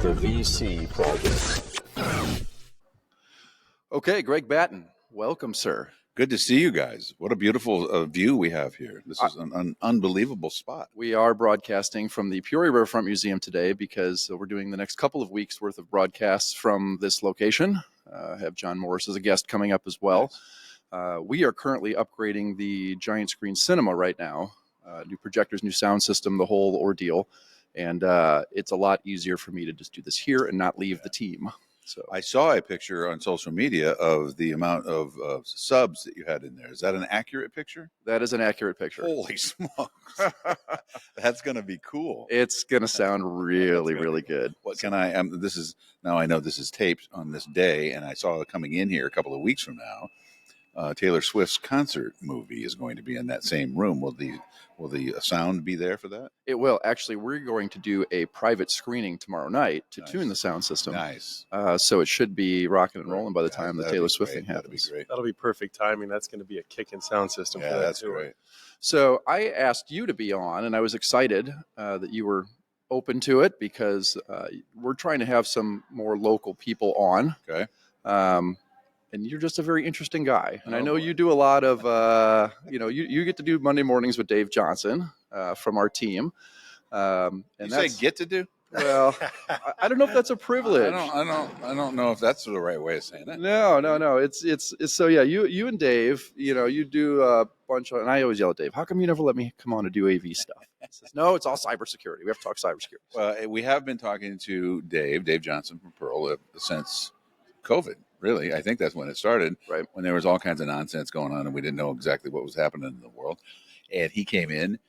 The VC Project. Okay, Greg Batton, welcome, sir. Good to see you guys. What a beautiful view we have here. This is an unbelievable spot. We are broadcasting from the Peoria Riverfront Museum today because we're doing the next couple of weeks worth of broadcasts from this location. I have John Morris as a guest coming up as well. Nice. We are currently upgrading the giant screen cinema right now. New projectors, new sound system, the whole ordeal. And it's a lot easier for me to just do this here and not leave the team. So I saw a picture on social media of the amount of subs that you had in there. Is that an accurate picture? That is an accurate picture. Holy smokes. That's going to be cool. It's going to sound really good. What can I, now I know this is taped on this day, and I saw it coming in here a couple of weeks from now. Taylor Swift's concert movie is going to be in that same room. Will the sound be there for that? It will. Actually, we're going to do a private screening tomorrow night to tune the sound system. Nice. So it should be rocking and rolling by the time the Taylor Swift thing happens. That'll be perfect timing. That's going to be a kicking sound system. Yeah, that's great. So I asked you to be on, and I was excited that you were open to it because we're trying to have some more local people on. Okay. And you're just a very interesting guy. And I know you do a lot of, you get to do Monday mornings with Dave Johnson from our team. And you say get to do? Well, I don't know if that's a privilege. I don't know if that's the right way of saying it. No. It's so yeah. You and Dave, you do a bunch of, and I always yell at Dave, how come you never let me come on and do AV stuff? He says, no, it's all cybersecurity. We have to talk cybersecurity. Well, we have been talking to Dave Johnson from Pearl since COVID. Really, I think that's when it started, right? When there was all kinds of nonsense going on and we didn't know exactly what was happening in the world. And he came in,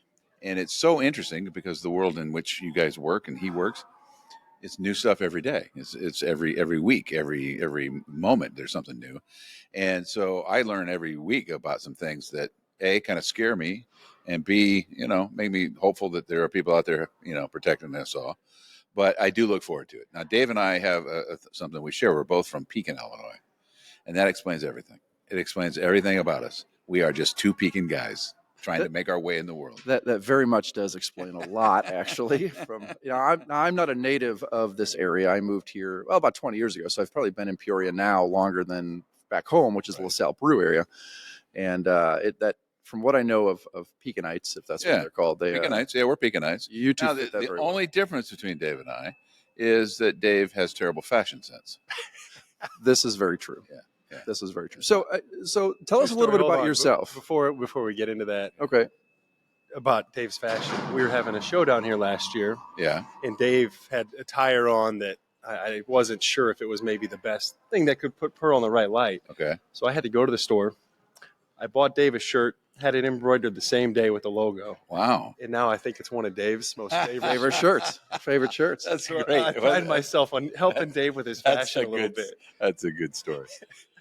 and it's so interesting because the world in which you guys work and he works, it's new stuff every day. It's every week, every moment there's something new. And so I learn every week about some things that A, kind of scare me, and B, make me hopeful that there are people out there, protecting us all. But I do look forward to it. Now, Dave and I have something we share. We're both from Pekin, Illinois, and that explains everything. It explains everything about us. We are just two Pekin guys trying to make our way in the world. That very much does explain a lot, actually. I'm not a native of this area. I moved here about 20 years ago, so I've probably been in Peoria now longer than back home, which is the LaSalle Brew area, and from what I know of Pekinites, if that's what they're called. Pekinites, we're Pekinites. You two. Now, the only difference between Dave and I is that Dave has terrible fashion sense. This is very true. Yeah. This is very true. So tell us a little bit about yourself. Before we get into that. Okay. About Dave's fashion. We were having a show down here last year. Yeah. And Dave had attire on that I wasn't sure if it was maybe the best thing that could put Pearl in the right light. Okay. So I had to go to the store. I bought Dave a shirt. Had it embroidered the same day with the logo. Wow. And now I think it's one of Dave's most favorite shirts. Favorite shirts. That's so great. I find myself on helping Dave with his fashion a little bit. That's a good story.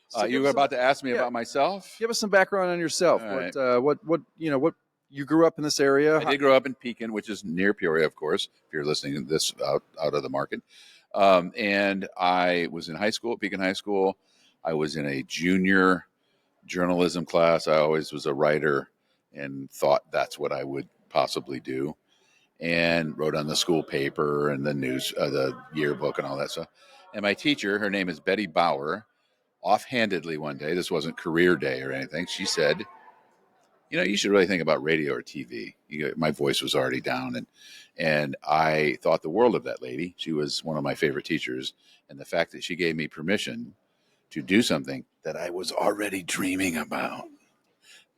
So you were about to ask me about myself? Give us some background on yourself. Right. What you grew up in this area? I did grow up in Pekin, which is near Peoria, of course, if you're listening to this out of the market. And I was in high school, at Pekin High School. I was in a junior journalism class. I always was a writer and thought that's what I would possibly do, and wrote on the school paper and the news, the yearbook and all that stuff. And my teacher, her name is Betty Bauer, offhandedly one day, this wasn't career day or anything, she said, you should really think about radio or TV. My voice was already down, and I thought the world of that lady. She was one of my favorite teachers, and the fact that she gave me permission to do something that I was already dreaming about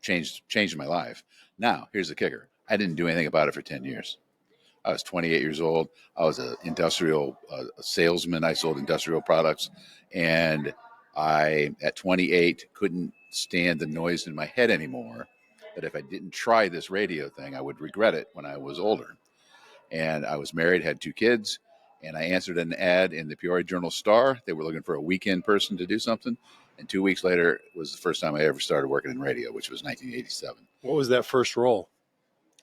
changed my life. Now, here's the kicker. I didn't do anything about it for 10 years. I was 28 years old. I was an industrial salesman. I sold industrial products. And I, at 28, couldn't stand the noise in my head anymore. That if I didn't try this radio thing, I would regret it when I was older. And I was married, had 2 kids. And I answered an ad in the Peoria Journal-Star. They were looking for a weekend person to do something. And 2 weeks later was the first time I ever started working in radio, which was 1987. What was that first role?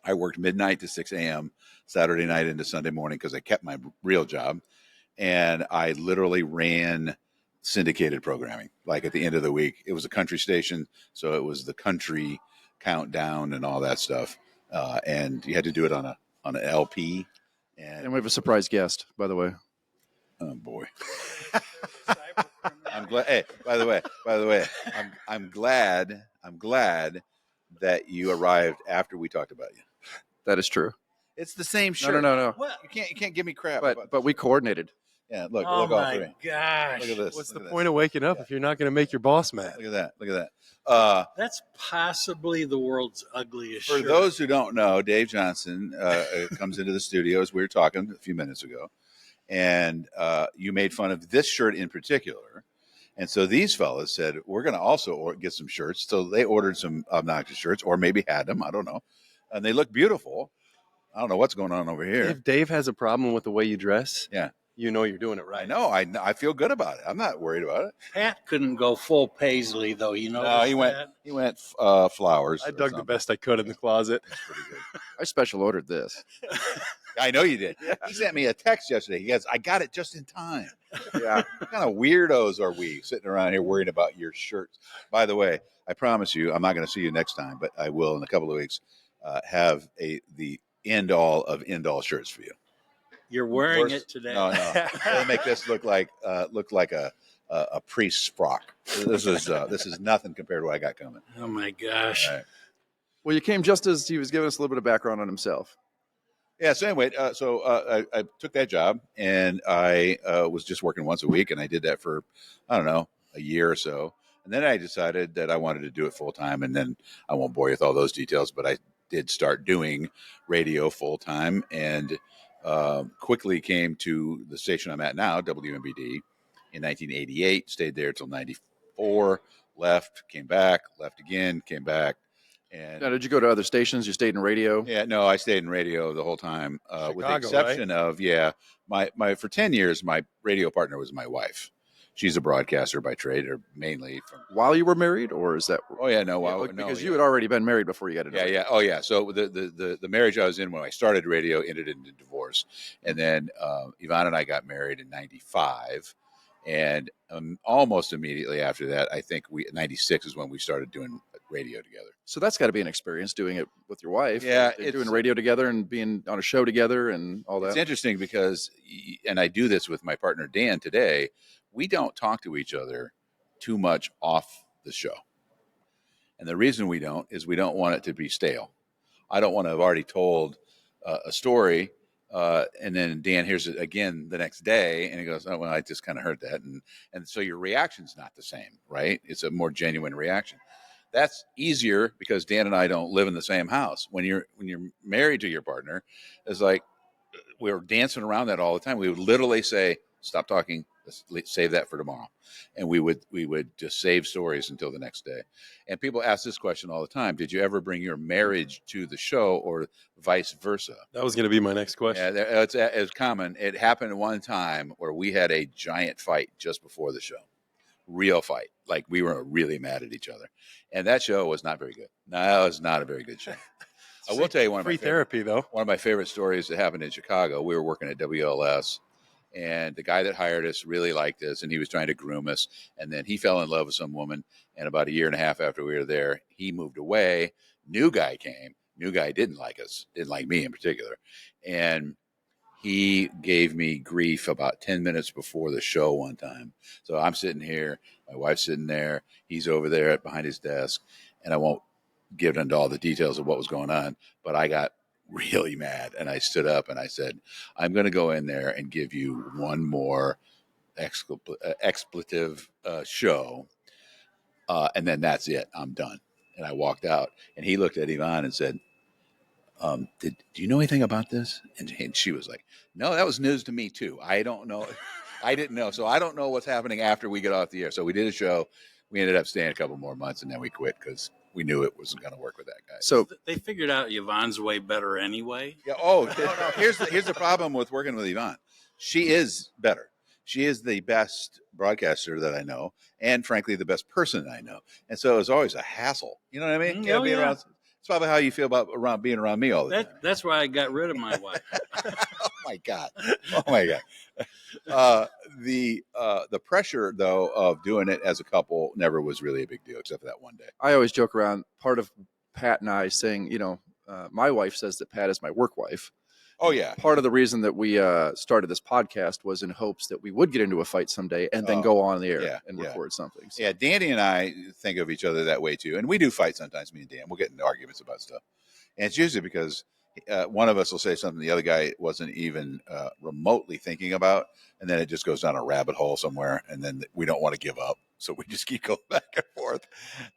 I worked midnight to 6 a.m., Saturday night into Sunday morning because I kept my real job. And I literally ran syndicated programming. Like at the end of the week, it was a country station. So it was the country countdown and all that stuff. And you had to do it on an LP. And we have a surprise guest, by the way. Oh boy. I'm glad. Hey, by the way, I'm glad that you arrived after we talked about you. That is true. It's the same No, shirt. no. What? You can't give me crap. But we coordinated. Yeah, look Oh all my three. gosh! Look at this. What's Look the at point this. of waking up if you're not going to make your boss mad? Look at that. That's possibly the world's ugliest For shirt. those who don't know, Dave Johnson comes into the studio as we were talking a few minutes ago, and you made fun of this shirt in particular. And so these fellas said, we're going to also get some shirts. So they ordered some obnoxious shirts, or maybe had them. I don't know. And they look beautiful. I don't know what's going on over here. If Dave has a problem with the way you dress, Yeah. you know you're doing it right. I know. I feel good about it. I'm not worried about it. Pat couldn't go full Paisley though. You know. No, he went flowers. I or dug the something. best I could in the closet. That's pretty good. I special ordered this. I know you did. He sent me a text yesterday. He goes, I got it just in time. Yeah. What kind of weirdos are we sitting around here worrying about your shirts? By the way, I promise you, I'm not going to see you next time, but I will in a couple of weeks have the end all of end all shirts for you. You're wearing it today. No. It'll make this look like a priest's frock. This is nothing compared to what I got coming. Oh my gosh! All right. Well, you came just as he was giving us a little bit of background on himself. Yeah. So anyway, I took that job, and I was just working once a week, and I did that for I don't know a year or so, and then I decided that I wanted to do it full time, and then I won't bore you with all those details, but I did start doing radio full time, and quickly came to the station I'm at now, WMBD, in 1988. Stayed there till '94. Left, came back, left again, came back. And Now, did you go to other stations? You stayed in radio? yeah, no, I stayed in radio the whole time, with the Chicago, exception of my for 10 years, my radio partner was my wife. She's a broadcaster by trade, or mainly from. While you were married, or is that? Oh yeah, no, Yeah, no, because yeah. you had already been married before you got into Yeah. Oh, yeah. So the marriage I was in when I started radio ended in a divorce, and then Yvonne and I got married in '95, and almost immediately after that, I think '96 is when we started doing radio together. So that's got to be an experience doing it with your wife. Yeah, Like, doing radio together and being on a show together and all that. It's interesting because, and I do this with my partner Dan today, we don't talk to each other too much off the show. And the reason we don't is we don't want it to be stale. I don't want to have already told a story, and then Dan hears it again the next day, and he goes, "Oh, well, I just kind of heard that," and so your reaction's not the same, right? It's a more genuine reaction. That's easier because Dan and I don't live in the same house. When you're married to your partner, it's like we were dancing around that all the time. We would literally say, "Stop talking. Let's save that for tomorrow," and we would just save stories until the next day. And people ask this question all the time: did you ever bring your marriage to the show, or vice versa? That was going to be my next question. Yeah, it's common. It happened one time where we had a giant fight just before the show. Real fight. Like we were really mad at each other. And that show was not very good. No, it was not a very good show. I will tell you one of my therapy, though. One of my favorite stories that happened in Chicago. We were working at WLS, and the guy that hired us really liked us, and he was trying to groom us. And then he fell in love with some woman. And about a year and a half after we were there, he moved away. New guy came. New guy didn't like us, didn't like me in particular. And he gave me grief about 10 minutes before the show one time. So I'm sitting here, my wife's sitting there, he's over there behind his desk, and I won't get into all the details of what was going on, but I got really mad, and I stood up and I said, I'm going to go in there and give you one more expletive show, and then that's it. I'm done. And I walked out, and he looked at Yvonne and said, do you know anything about this? And she was like, no, that was news to me too. I don't know. I didn't know. So I don't know what's happening after we get off the air. So we did a show. We ended up staying a couple more months, and then we quit because we knew it wasn't going to work with that guy. So They figured out Yvonne's way better anyway. yeah. Oh, no. Here's the problem with working with Yvonne. She is better. She is the best broadcaster that I know, and frankly, the best person I know. And so it's always a hassle. You know what I mean? Oh, Being yeah. around. It's probably how you feel about being around me all the time. That's why I got rid of my wife. Oh my God. The pressure though of doing it as a couple never was really a big deal, except for that one day. I always joke around. Part of Pat and I saying, my wife says that Pat is my work wife, Oh yeah. Part of the reason that we started this podcast was in hopes that we would get into a fight someday and then go on the air and record something. So. Yeah, Danny and I think of each other that way too, and we do fight sometimes. Me and Dan, we'll get into arguments about stuff, and it's usually because one of us will say something the other guy wasn't even remotely thinking about, and then it just goes down a rabbit hole somewhere, and then we don't want to give up, so we just keep going back and forth.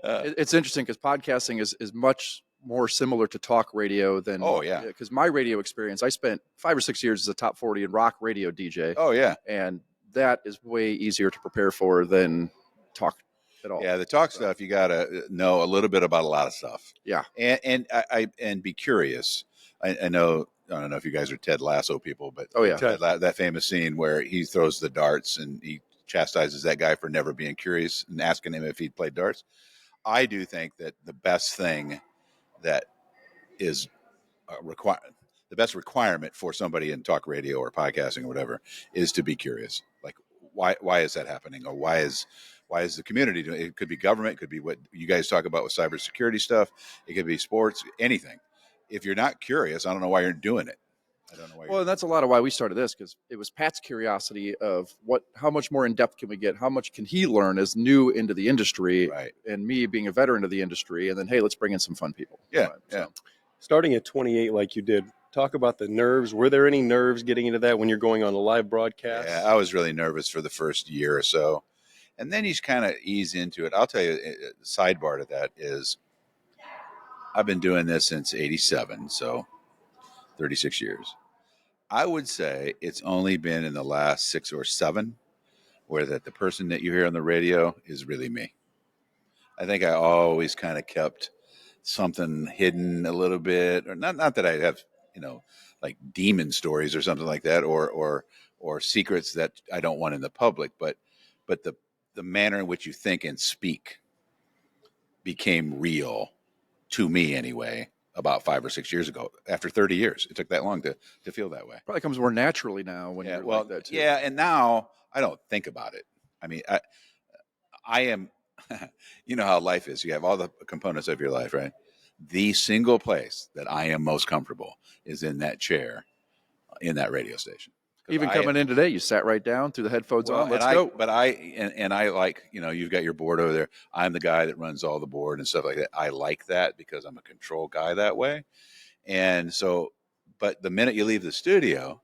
It's interesting because podcasting is much more similar to talk radio than because my radio experience, I spent 5 or 6 years as a top 40 and rock radio DJ. Oh yeah, and that is way easier to prepare for than talk at all. Yeah, the talk stuff you got to know a little bit about a lot of stuff. Yeah, and be curious. I don't know if you guys are Ted Lasso people, but that famous scene where he throws the darts and he chastises that guy for never being curious and asking him if he'd played darts. I do think that the best thing that is the best requirement for somebody in talk radio or podcasting or whatever is to be curious. Like, why is that happening? Or why is the community doing it? It could be government, it could be what you guys talk about with cybersecurity stuff. It could be sports, anything. If you're not curious, I don't know why you're doing it. I don't know why. Well, that's a lot of why we started this, because it was Pat's curiosity of how much more in depth can we get? How much can he learn as new into the industry? Right. And me being a veteran of the industry, and then, hey, let's bring in some fun people. Yeah. Right. Yeah. So, starting at 28, like you did, talk about the nerves. Were there any nerves getting into that when you're going on a live broadcast? Yeah, I was really nervous for the first year or so. And then you just kind of ease into it. I'll tell you, the sidebar to that is I've been doing this since 87, so 36 years. I would say it's only been in the last 6 or 7 where the person that you hear on the radio is really me. I think I always kind of kept something hidden a little bit, or not that I have, like demon stories or something like that, or secrets that I don't want in the public, but the manner in which you think and speak became real to me anyway, about 5 or 6 years ago. After 30 years, it took that long to feel that way. probably comes more naturally now when you're like that too. Yeah, and now I don't think about it. I mean, I am, you know how life is. You have all the components of your life, right? The single place that I am most comfortable is in that chair in that radio station. Even coming in today, you sat right down, threw the headphones on. Let's go. But I like, you've got your board over there. I'm the guy that runs all the board and stuff like that. I like that because I'm a control guy that way. And so, but the minute you leave the studio,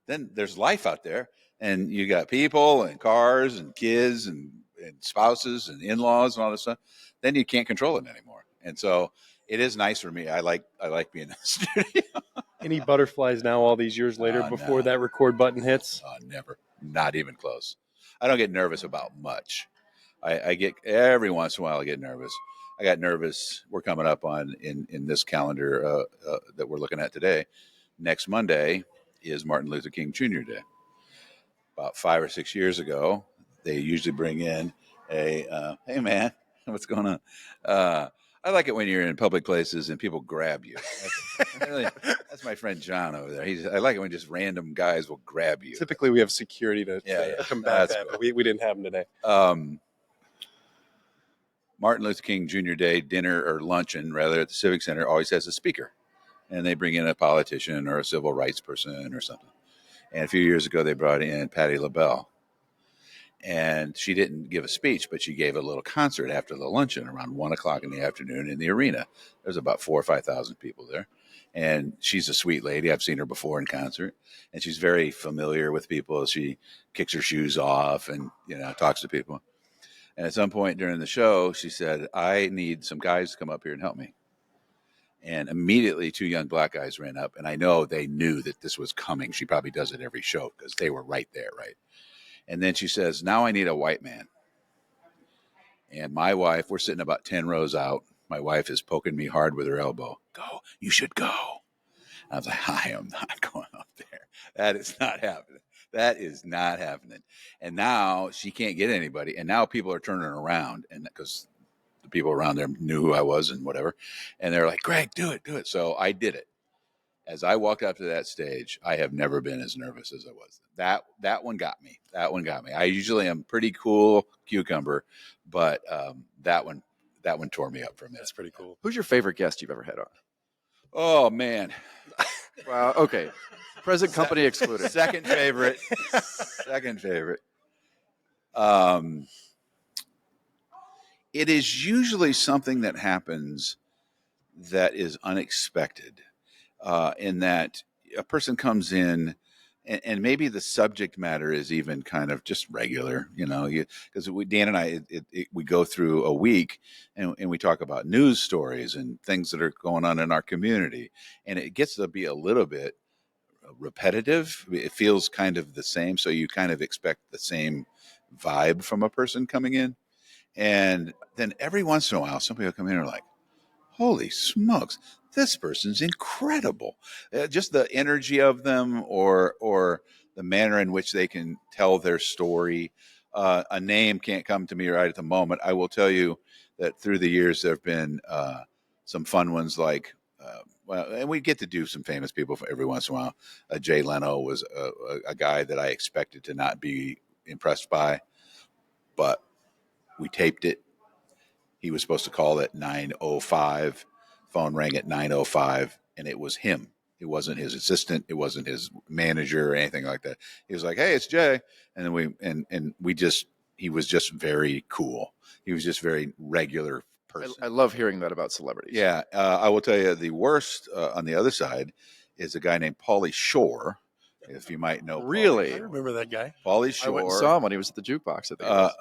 then there's life out there, and you got people and cars and kids and spouses and in-laws and all this stuff. Then you can't control it anymore. And so it is nice for me. I like being in the studio. Any butterflies now all these years later before that record button hits? Never. Not even close. I don't get nervous about much. I get every once in a while I get nervous. I got nervous. We're coming up on in this calendar that we're looking at today. Next Monday is Martin Luther King Jr. Day. About 5 or 6 years ago, they usually bring in a hey man, what's going on? I like it when you're in public places and people grab you. That's my friend John over there. I like it when just random guys will grab you. Typically, we have security to combat that, but we didn't have them today. Martin Luther King Jr. Day dinner or luncheon, rather, at the Civic Center always has a speaker. And they bring in a politician or a civil rights person or something. And a few years ago, they brought in Patti LaBelle. And she didn't give a speech, but she gave a little concert after the luncheon around 1 o'clock in the afternoon in the arena. There's about 4,000 or 5,000 people there. And she's a sweet lady. I've seen her before in concert. And she's very familiar with people. She kicks her shoes off and, talks to people. And at some point during the show, she said, I need some guys to come up here and help me. And immediately 2 young black guys ran up. And I know they knew that this was coming. She probably does it every show because they were right there, right? And then she says, now I need a white man. And my wife, we're sitting about 10 rows out. My wife is poking me hard with her elbow. Go, you should go. I was like, I am not going up there. That is not happening. That is not happening. And now she can't get anybody. And now people are turning around, and because the people around there knew who I was and whatever. And they're like, Greg, do it. So I did it. As I walked up to that stage, I have never been as nervous as I was. That one got me. I usually am pretty cool cucumber, but that one tore me up for a minute. That's pretty cool. Who's your favorite guest you've ever had on? Oh man, Well, okay. Present company excluded. Second favorite. Second favorite. It is usually something that happens that is unexpected, in that a person comes in and maybe the subject matter is even kind of just regular, because Dan and I, we go through a week and we talk about news stories and things that are going on in our community. And it gets to be a little bit repetitive. It feels kind of the same. So you kind of expect the same vibe from a person coming in. And then every once in a while, somebody will come in and are like, holy smokes, this person's incredible. Just the energy of them or the manner in which they can tell their story. A name can't come to me right at the moment. I will tell you that through the years, there have been some fun ones like, and we get to do some famous people every once in a while. Jay Leno was a guy that I expected to not be impressed by, but we taped it. He was supposed to call at 9:05. Phone rang at 9:05, and it was him. It wasn't his assistant. It wasn't his manager or anything like that. He was like, "Hey, it's Jay," and then he was just very cool. He was just very regular person. I love hearing that about celebrities. Yeah, I will tell you the worst on the other side is a guy named Pauly Shore. If you might know, Really? I remember that guy. Pauly I Shore. went and saw him when he was at the jukebox at the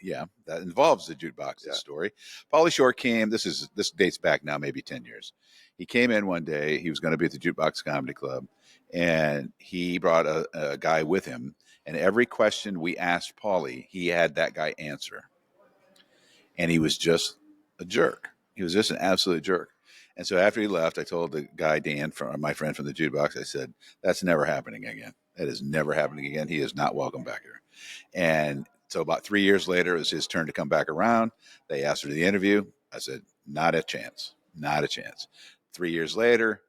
Yeah, that involves the jukebox story. Pauly Shore came. This dates back now maybe 10 years. He came in one day. He was going to be at the Jukebox Comedy Club, and he brought a guy with him. And every question we asked Pauly, he had that guy answer. And he was just a jerk. He was just an absolute jerk. And so after he left, I told the guy, Dan, my friend from the jukebox, I said, that's never happening again. That is never happening again. He is not welcome back here. And so about 3 years later, it was his turn to come back around. They asked for the interview. I said, not a chance. Not a chance. 3 years later,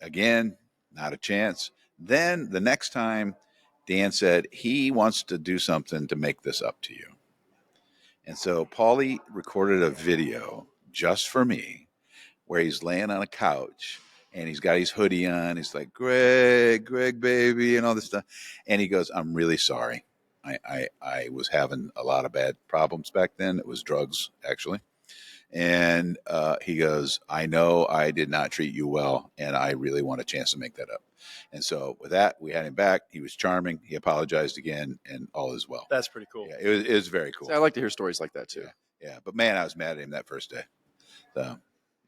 again, not a chance. Then the next time, Dan said he wants to do something to make this up to you. And so Pauly recorded a video just for me where he's laying on a couch and he's got his hoodie on. He's like, Greg, baby, and all this stuff. And he goes, I'm really sorry. I was having a lot of bad problems back then. It was drugs, actually. And he goes, I know I did not treat you well, and I really want a chance to make that up. And so with that, we had him back. He was charming. He apologized again, and all is well. That's pretty cool. Yeah, it was very cool. See, I like to hear stories like that, too. Yeah. But, man, I was mad at him that first day. So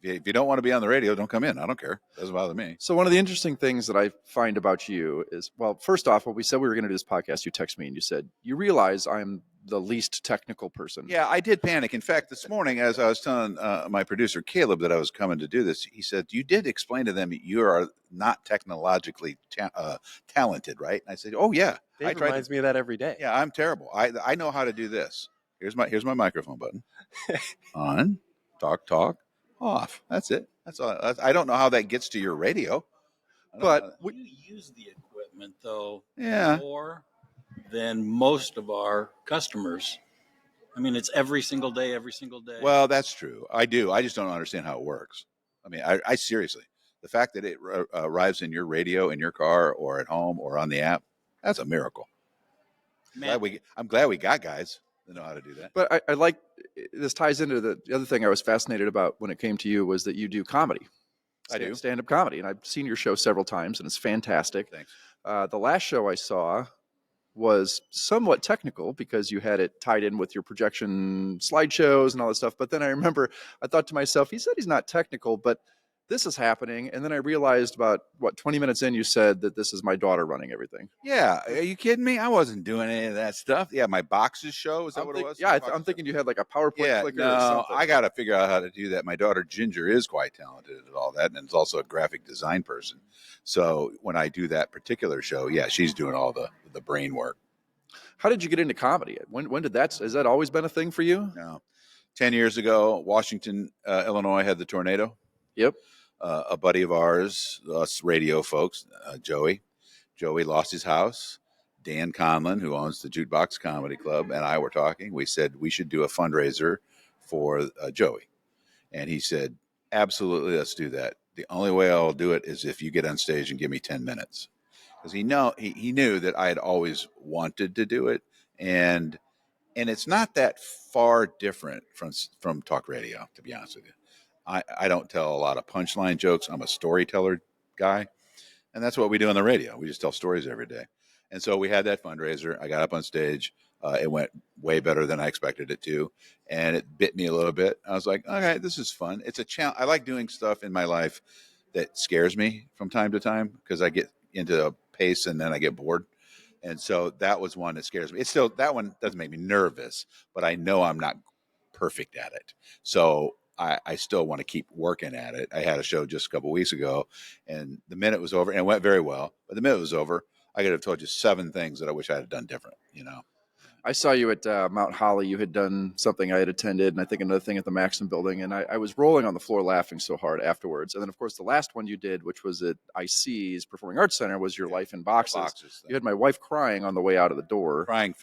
if you don't want to be on the radio, don't come in. I don't care. Doesn't bother me. So one of the interesting things that I find about you is, well, first off, when we said we were going to do this podcast, you texted me and you said, you realize I'm the least technical person. Yeah, I did panic. In fact, this morning, as I was telling my producer, Caleb, that I was coming to do this, he said, you did explain to them you are not technologically talented, right? And I said, oh, yeah. Dave reminds me of that every day. Yeah, I'm terrible. I know how to do this. Here's my microphone button. On, talk, off. That's it. That's all. I don't know how that gets to your radio. But you use the equipment, though, Yeah. more than most of our customers. I mean, it's every single day. Well, that's true. I do. I just don't understand how it works. I mean, I seriously, the fact that it arrives in your radio, in your car, or at home, or on the app, that's a miracle. Man, I'm glad we got guys that know how to do that. But I like, this ties into the other thing I was fascinated about when it came to you was that you do comedy. I do. Stand-up comedy. And I've seen your show several times, and it's fantastic. Thanks. The last show I saw was somewhat technical because you had it tied in with your projection slideshows and all that stuff. But then I remember, I thought to myself, he said he's not technical, but this is happening. And then I realized about, 20 minutes in, you said that this is my daughter running everything. Yeah. Are you kidding me? I wasn't doing any of that stuff. Yeah, my boxes show. Is that what it was? Yeah, I'm thinking you had like a PowerPoint clicker or something. I got to figure out how to do that. My daughter Ginger is quite talented at all that, and is also a graphic design person. So when I do that particular show, yeah, she's doing all the brain work. How did you get into comedy? When did that? Has that always been a thing for you? No, 10 years ago, Washington, Illinois had the tornado. Yep. A buddy of ours, us radio folks, Joey lost his house. Dan Conlon, who owns the Jukebox Comedy Club, and I were talking. We said we should do a fundraiser for Joey. And he said, absolutely, let's do that. the only way I'll do it is if you get on stage and give me 10 minutes. Because he knew that I had always wanted to do it. And it's not that far different from talk radio, to be honest with you. I don't tell a lot of punchline jokes. I'm a storyteller guy. And that's what we do on the radio. We just tell stories every day. And so we had that fundraiser. I got up on stage. It went way better than I expected it to. And it bit me a little bit. I was like, okay, this is fun. It's a challenge. I like doing stuff in my life that scares me from time to time because I get into a pace and then I get bored. And so that was one that scares me. It's still, that one doesn't make me nervous, but I know I'm not perfect at it. So I still want to keep working at it. I had a show just a couple of weeks ago, and the minute was over, and it went very well. But the minute was over, I could have told you 7 things that I wish I had done different, you know. I saw you at Mount Holly. You had done something I had attended, and I think another thing at the Maxim building. And I was rolling on the floor laughing so hard afterwards. And then, of course, the last one you did, which was at IC's Performing Arts Center, was your Life in Boxes. You had my wife crying on the way out of the door. Crying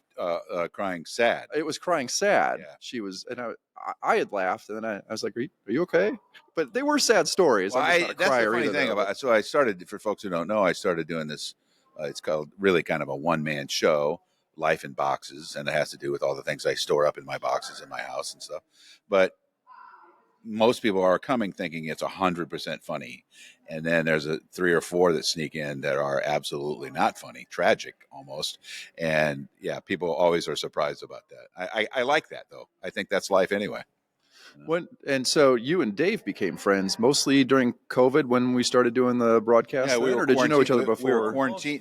sad. It was crying sad. Yeah. She was, and I had laughed, and then I was like, are you okay? But they were sad stories. Well, I'm just not a that's crier the funny either, thing though. about it. So I started, for folks who don't know, I started doing this. It's called really kind of a one-man show, Life in Boxes, and it has to do with all the things I store up in my boxes in my house and stuff. But most people are coming thinking it's 100% funny, and then there's 3 or 4 that sneak in that are absolutely not funny, tragic almost. And yeah, people always are surprised about that. I like that though. I think that's life anyway. And so you and Dave became friends mostly during COVID when we started doing the broadcast. Yeah, or did you know each other before?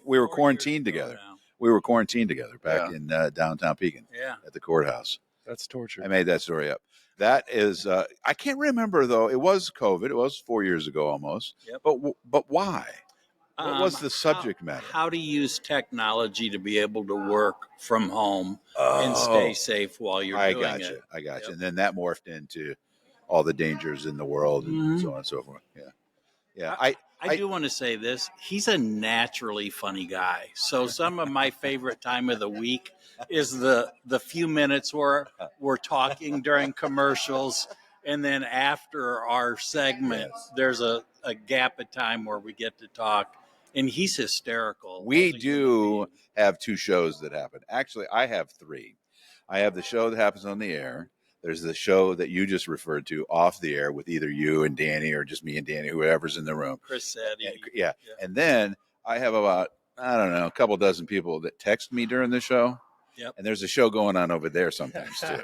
We were quarantined together. We were quarantined together back in downtown Pekin at the courthouse. That's torture. I made that story up. That is, I can't remember though. It was COVID. It was 4 years ago almost. Yep. But why? What was the subject matter? How to use technology to be able to work from home and stay safe while you're doing it. I got you. And then that morphed into all the dangers in the world and so on and so forth. Yeah. I do want to say this. He's a naturally funny guy. So some of my favorite time of the week is the few minutes where we're talking during commercials. And then after our segment, there's a gap of time where we get to talk. And he's hysterical. We do have 2 shows that happen. Actually, I have 3. I have the show that happens on the air. There's the show that you just referred to off the air with either you and Danny or just me and Danny, whoever's in the room. Chris said. Yeah. And then I have about, I don't know, a couple dozen people that text me during the show. Yep. And there's a show going on over there sometimes too.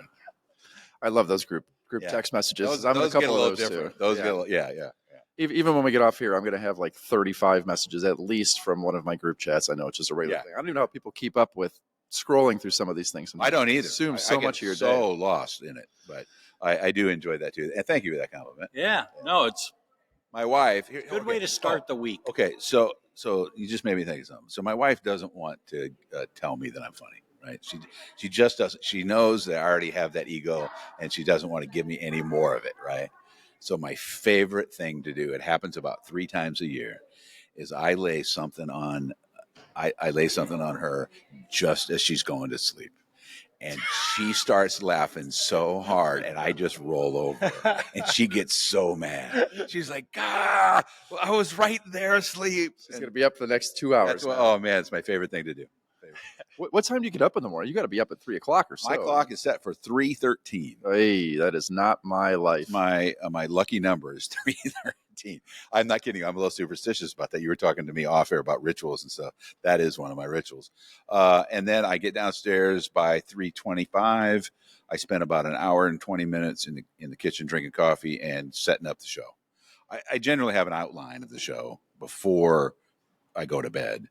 I love those group text messages. I'm in a get couple little of those different. too. Those get a little, yeah. Even when we get off here, I'm going to have like 35 messages at least from one of my group chats. I know it's just a regular thing. I don't even know how people keep up with scrolling through some of these things. I don't either. Consume I so get much of your so day. lost in it, but I do enjoy that too. And thank you for that compliment. Yeah. No, it's my wife. good way to start the week. Okay, so you just made me think of something. So my wife doesn't want to tell me that I'm funny, right? She just doesn't. She knows that I already have that ego, and she doesn't want to give me any more of it, right? So my favorite thing to do, it happens about 3 times a year, is I lay something on her just as she's going to sleep. And she starts laughing so hard, and I just roll over, and she gets so mad. She's like, I was right there asleep. She's going to be up for the next 2 hours. Oh, man, it's my favorite thing to do. What time do you get up in the morning? You got to be up at 3 o'clock or so. My clock is set for 3:13. Hey, that is not my life. My lucky number is 3:13. I'm not kidding. I'm a little superstitious about that. You were talking to me off air about rituals and stuff. That is one of my rituals. And then I get downstairs by 3:25. I spend about an hour and 20 minutes in the kitchen drinking coffee and setting up the show. I generally have an outline of the show before I go to bed,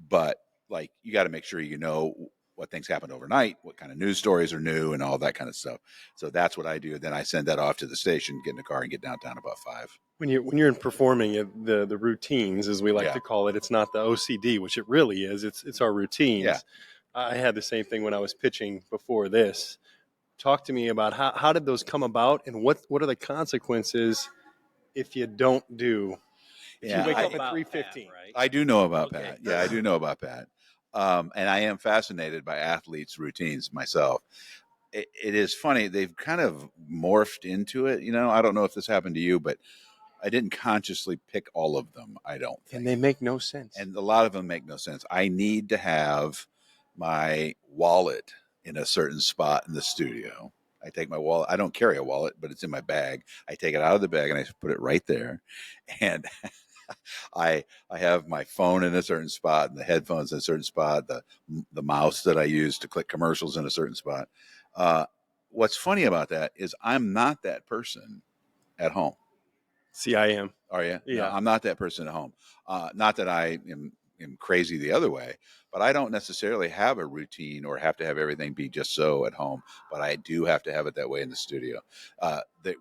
but like you got to make sure you know what things happened overnight, what kind of news stories are new, and all that kind of stuff. So that's what I do. Then I send that off to the station, get in the car, and get downtown about 5. When you're in performing the routines, as we like to call it, it's not the OCD, which it really is. It's our routines. Yeah. I had the same thing when I was pitching before this. Talk to me about how did those come about, and what are the consequences if you don't do? If you wake up at 3:15. Right? I do know about Pat. Yeah, I do know about Pat. And I am fascinated by athletes' routines myself. It is funny. They've kind of morphed into it. You know, I don't know if this happened to you, but I didn't consciously pick all of them, I don't think. And they make no sense. And a lot of them make no sense. I need to have my wallet in a certain spot in the studio. I take my wallet. I don't carry a wallet, but it's in my bag. I take it out of the bag and I put it right there. And I have my phone in a certain spot and the headphones in a certain spot, the mouse that I use to click commercials in a certain spot. What's funny about that is I'm not that person at home. See, I am. Are you? Yeah. No, I'm not that person at home. Not that I am crazy the other way, but I don't necessarily have a routine or have to have everything be just so at home. But I do have to have it that way in the studio.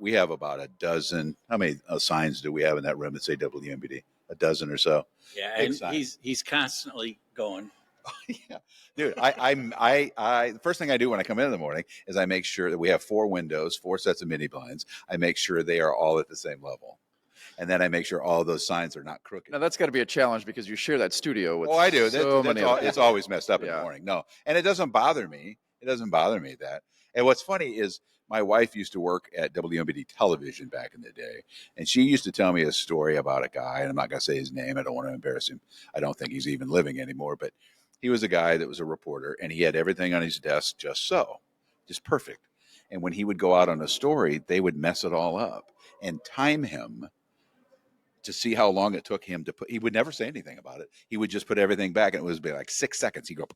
We have about a dozen. How many signs do we have in that room that say WMBD? A dozen or so. Yeah, Big and signs. he's constantly going. Yeah, dude. The first thing I do when I come in the morning is I make sure that we have 4 windows, 4 sets of mini blinds. I make sure they are all at the same level. And then I make sure all those signs are not crooked. Now that's got to be a challenge because you share that studio with. Oh, I do. It's It's always messed up in Yeah. the morning. No, and it doesn't bother me. It doesn't bother me that. And what's funny is my wife used to work at WMBD television back in the day, and she used to tell me a story about a guy. And I'm not going to say his name. I don't want to embarrass him. I don't think he's even living anymore. But he was a guy that was a reporter, and he had everything on his desk just perfect. And when he would go out on a story, they would mess it all up and time him to see how long it took him to put. He would never say anything about it. He would just put everything back, and it would be like 6 seconds. He'd go,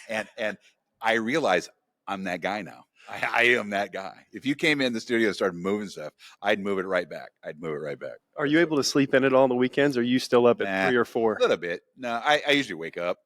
and I realize I'm that guy now. I am that guy. If you came in the studio and started moving stuff, I'd move it right back. Are you able to sleep in it all the weekends, or are you still up at Nah, 3 or 4? A little bit. No, I usually wake up.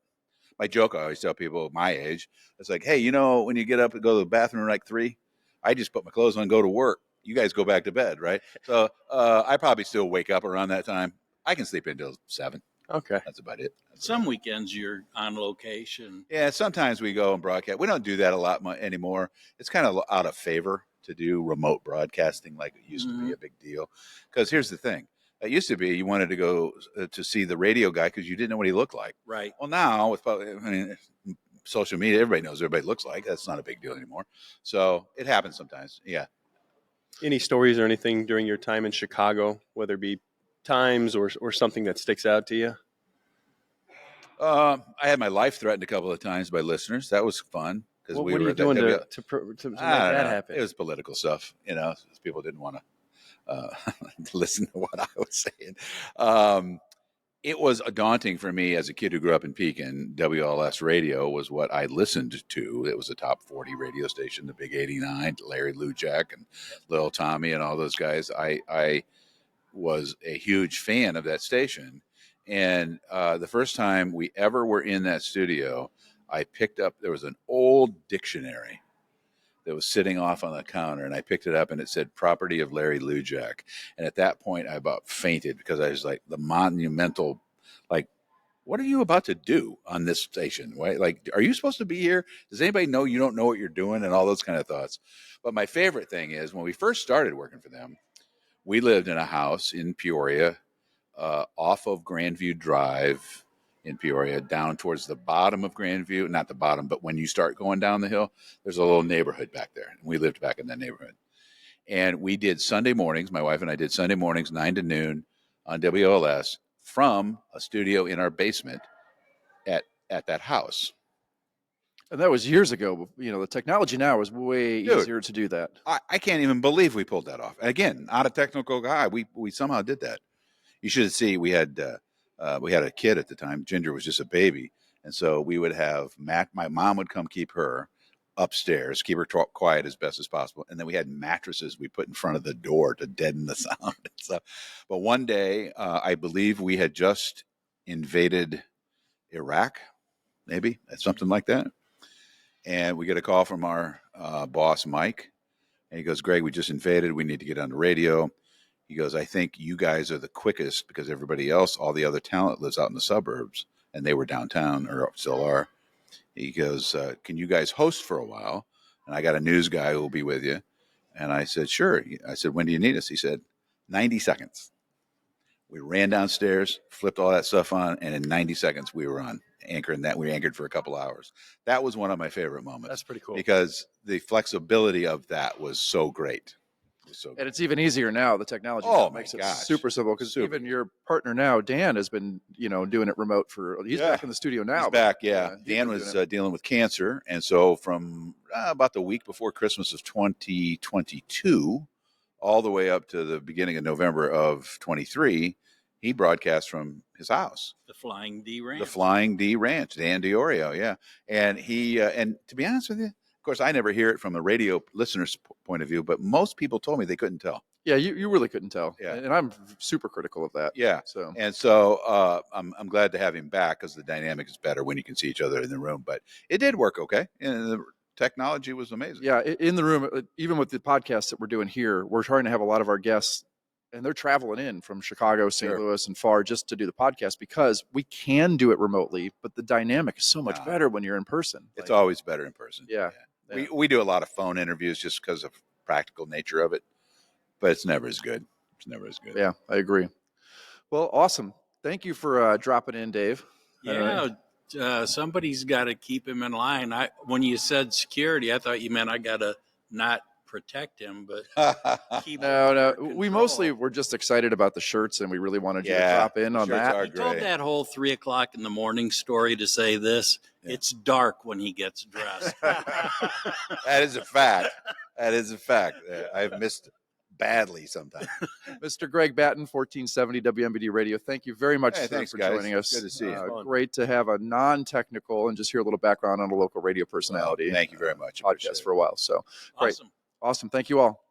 My joke I always tell people my age, it's like, hey, when you get up and go to the bathroom like 3, I just put my clothes on and go to work. You guys go back to bed, right? So I probably still wake up around that time. I can sleep until 7. Okay. That's about it. Some weekends you're on location. Yeah, sometimes we go and broadcast. We don't do that a lot anymore. It's kind of out of favor to do remote broadcasting like it used to be a big deal. Because here's the thing. It used to be you wanted to go to see the radio guy because you didn't know what he looked like. Right. Well, now with social media, everybody knows what everybody looks like. That's not a big deal anymore. So it happens sometimes. Yeah. Any stories or anything during your time in Chicago, whether it be times or something that sticks out to you? I had my life threatened a couple of times by listeners. That was fun. What are you doing to make that happen? It was political stuff, people didn't want to listen to what I was saying. It was daunting for me as a kid who grew up in Pekin. WLS radio was what I listened to. It was a top 40 radio station, the Big 89, Larry Lujak and Little Tommy and all those guys. I was a huge fan of that station. And the first time we ever were in that studio, I picked up, there was an old dictionary that was sitting off on the counter, and I picked it up, and it said property of Larry Lujak. And at that point, I about fainted because I was like, the monumental, like, what are you about to do on this station? Right? Like, are you supposed to be here? Does anybody know you don't know what you're doing? And all those kind of thoughts. But my favorite thing is when we first started working for them, we lived in a house in Peoria, off of Grandview Drive in Peoria, down towards the bottom of Grandview. Not the bottom, but when you start going down the hill, there's a little neighborhood back there. And we lived back in that neighborhood. And we did Sunday mornings, my wife and I did Sunday mornings, 9 to noon on WLS from a studio in our basement at that house. And that was years ago. The technology now is way easier to do that. I can't even believe we pulled that off. And again, not a technical guy. We somehow did that. You should see we had a kid at the time. Ginger was just a baby. And so we would have my mom would come keep her upstairs, keep her quiet as best as possible. And then we had mattresses we put in front of the door to deaden the sound. But one day, I believe we had just invaded Iraq, maybe, something like that. And we get a call from our boss, Mike. And he goes, Greg, we just invaded. We need to get on the radio. He goes, I think you guys are the quickest because everybody else, all the other talent lives out in the suburbs. And they were downtown or still are. He goes, can you guys host for a while? And I got a news guy who will be with you. And I said, sure. I said, when do you need us? He said, 90 seconds. We ran downstairs, flipped all that stuff on, and in 90 seconds we were on anchoring that. We anchored for a couple hours. That was one of my favorite moments. That's pretty cool. Because the flexibility of that was so great. was so good. And it's even easier now. The technology Oh, now my makes it gosh. super simple because Super. even your partner now, Dan, has been doing it remote he's Yeah. back in the studio now. He's but, back, yeah. he's Dan been was doing it. dealing with cancer, and so from about the week before Christmas of 2022, all the way up to the beginning of November of 23, he broadcast from his house. The Flying D Ranch. The Flying D Ranch, Dan Diorio, yeah. And he, and to be honest with you, of course, I never hear it from a radio listener's point of view, but most people told me they couldn't tell. Yeah, you really couldn't tell. Yeah. And I'm super critical of that. Yeah. So And so I'm glad to have him back because the dynamic is better when you can see each other in the room. But it did work okay. And the technology was amazing. yeah, in the room, even with the podcast that we're doing here, we're trying to have a lot of our guests, and they're traveling in from Chicago, St. Sure. Louis, and far just to do the podcast because we can do it remotely, but the dynamic is so much Nah. better when you're in person. It's Like, always better in person. Yeah. We do a lot of phone interviews just because of practical nature of it, but it's never as good. It's never as good. Yeah, I agree. Well, awesome. Thank you for dropping in, Dave. Yeah, somebody's got to keep him in line. When you said security, I thought you meant I got to not protect him, but keep him under We control. mostly were just excited about the shirts, and we really wanted you to Yeah, drop in the on shirts that. are He told great. that whole 3:00 in the morning story to say this. Yeah. It's dark when he gets dressed. That is a fact. That is a fact. I've missed badly sometimes. Mr. Greg Batton, 1470 WMBD Radio. Thank you very much Hey, sir, thanks, for guys. joining us. Good to see you. Fun. Great to have a non-technical and just hear a little background on a local radio personality. Thank you very much. Appreciate Podcast it. for a while. So great. Awesome. Awesome. Thank you all.